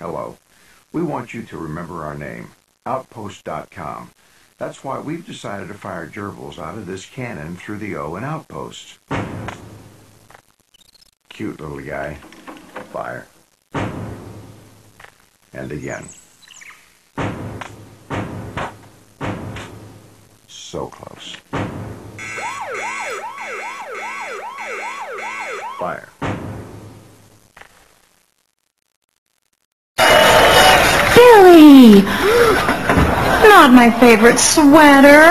Hello. We want you to remember our name, Outpost.com. That's why we've decided to fire gerbils out of this cannon through the O in Outpost. Cute little guy. Fire. And again. So close. Fire. Billy! Not my favorite sweater.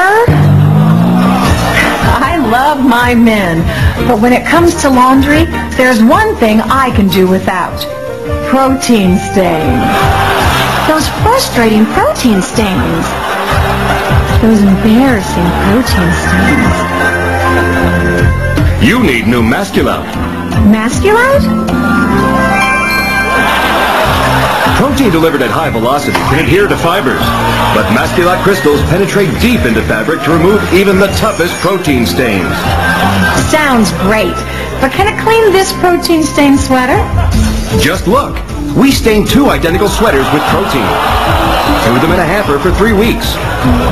I love my men, but when it comes to laundry, there's one thing I can do without. Protein stains. Those frustrating protein stains. Those embarrassing protein stains. You need new Masculite. Masculite? Protein delivered at high velocity can adhere to fibers, but Masculite crystals penetrate deep into fabric to remove even the toughest protein stains. Sounds great, but can it clean this protein stained sweater? Just look. We stained 2 identical sweaters with protein. Threw them in a hamper for 3 weeks.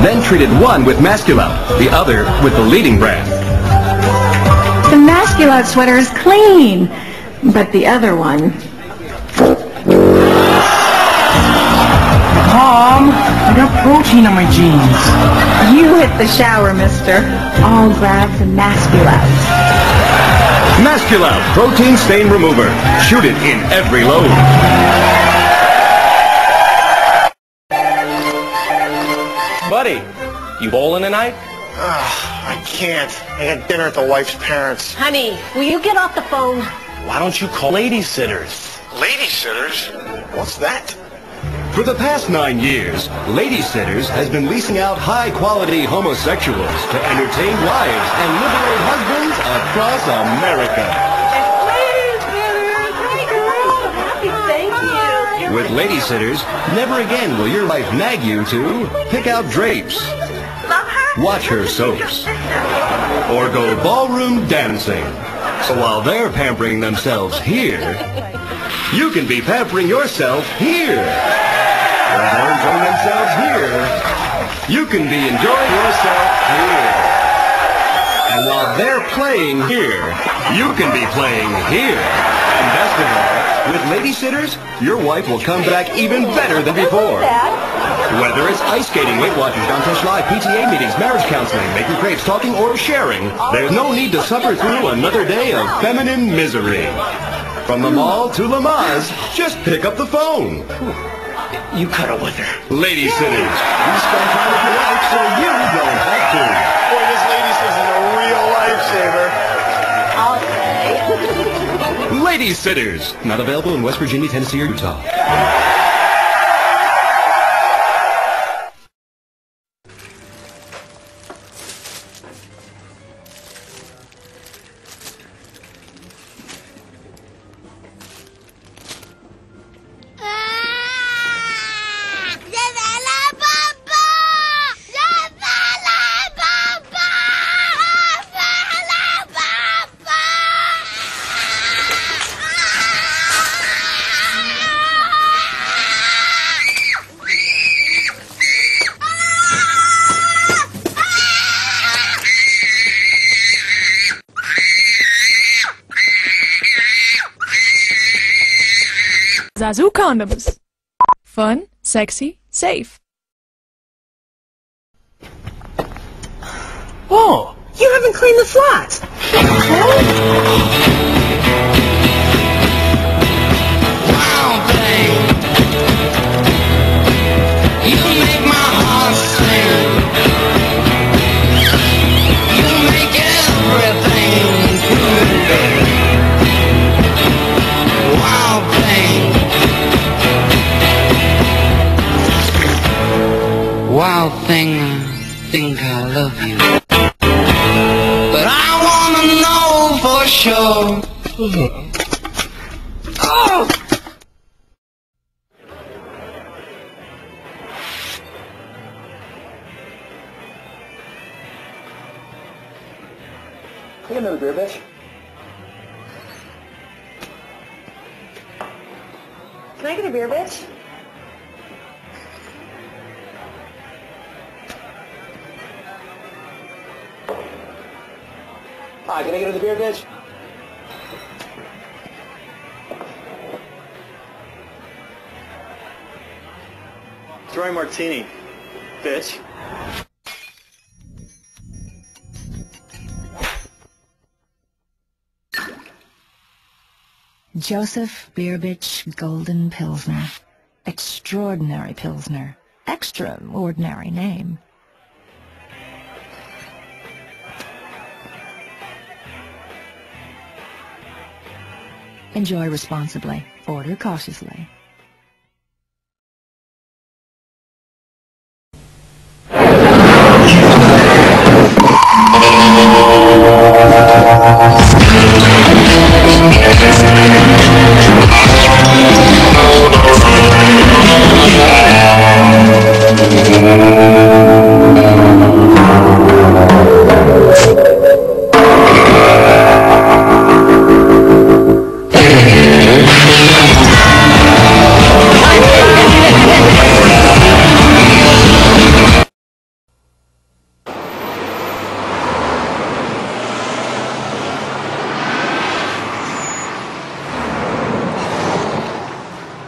Then treated one with Masculite, the other with the leading brand. The Masculite sweater is clean, but the other one... Mom, I got protein on my jeans. You hit the shower, mister. I'll grab the Masculite. Masculite Protein Stain Remover. Shoot it in every load. Buddy, you bowling tonight? I can't. I got dinner at the wife's parents. Honey, will you get off the phone? Why don't you call Lady Sitters? Lady sitters? What's that? For the past 9 years, Lady Sitters has been leasing out high-quality homosexuals to entertain wives and liberate husbands across America. Thank you. With Lady Sitters, never again will your wife nag you to pick out drapes, watch her soaps, or go ballroom dancing. So while they're pampering themselves here, you can be pampering yourself here. While they're enjoying themselves here, you can be enjoying yourself here. And while they're playing here, you can be playing here. And best of all, with Lady Sitters, your wife will come back even better than before. Whether it's ice skating, Weight Watchers, Dantesh Live, PTA meetings, marriage counseling, making crepes, talking, or sharing, there's no need to suffer through another day of feminine misery. From the mall to Lamaze, just pick up the phone. You cuddle with her. Lady Sitters, you spend time with your wife so you don't have to. Boy, this lady says is a real lifesaver. I'll say. Lady Sitters, not available in West Virginia, Tennessee, or Utah. Zazu condoms. Fun, sexy, safe. Oh, you haven't cleaned the slots. Wow, thing. You make my heart sing. You make everything good. Wow, thing. Wild thing, I think I love you. But I wanna know for sure. Oh! Take another beer, bitch. Can I get a beer, bitch? Hi, can I get her the beer, bitch? Throwing martini, bitch. Joseph Birbich Golden Pilsner. Extraordinary Pilsner. Extraordinary name. Enjoy responsibly. Order cautiously.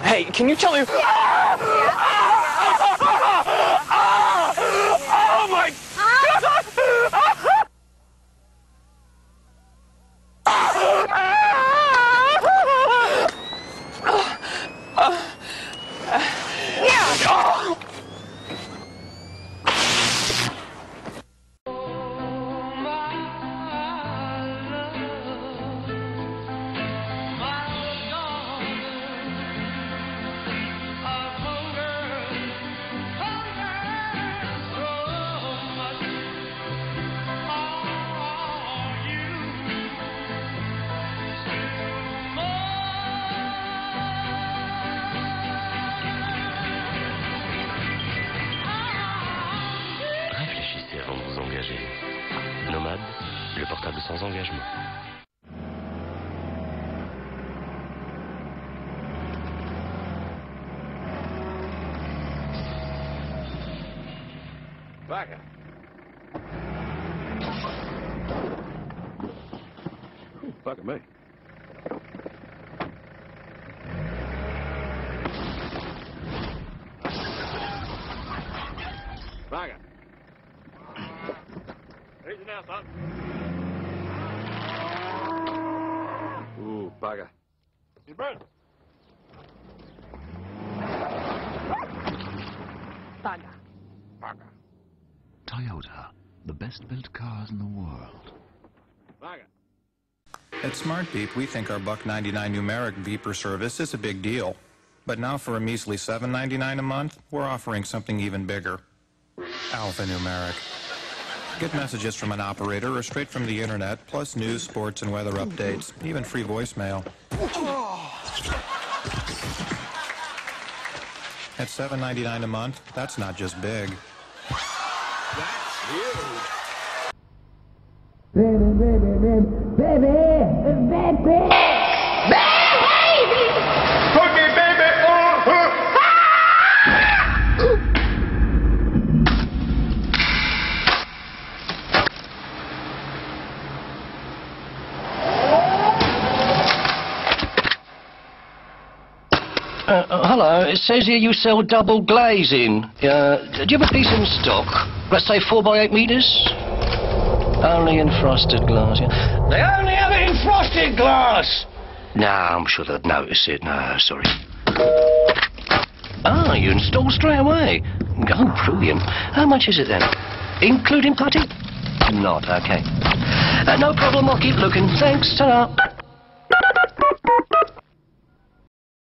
Hey, can you tell me? Oh my God! Réfléchissez avant de vous engager. Nomade, le portable sans engagement. Vaga. Fuck me. Vaga. Easy now, son. Ooh, bugger. You burn. Bugger. Bugger. Toyota, the best-built cars in the world. Bugger. At Smart Beep, we think our $1.99 numeric beeper service is a big deal. But now for a measly $7.99 a month, we're offering something even bigger. Alphanumeric. Get messages from an operator or straight from the internet, plus news, sports, and weather updates, even free voicemail. At $7.99 a month, that's not just big. That's huge. Baby, baby, baby, baby, baby, baby. Cookie, baby. Hello, it says here you sell double glazing. Do you have a piece in stock? Let's say 4x8 meters? Only in frosted glass, yeah. They only have it in frosted glass! Nah, I'm sure they'd notice it. No, sorry. Ah, you install straight away. Oh, brilliant. How much is it then? Including putty? Not, okay. No problem, I'll keep looking. Thanks, ta-ra.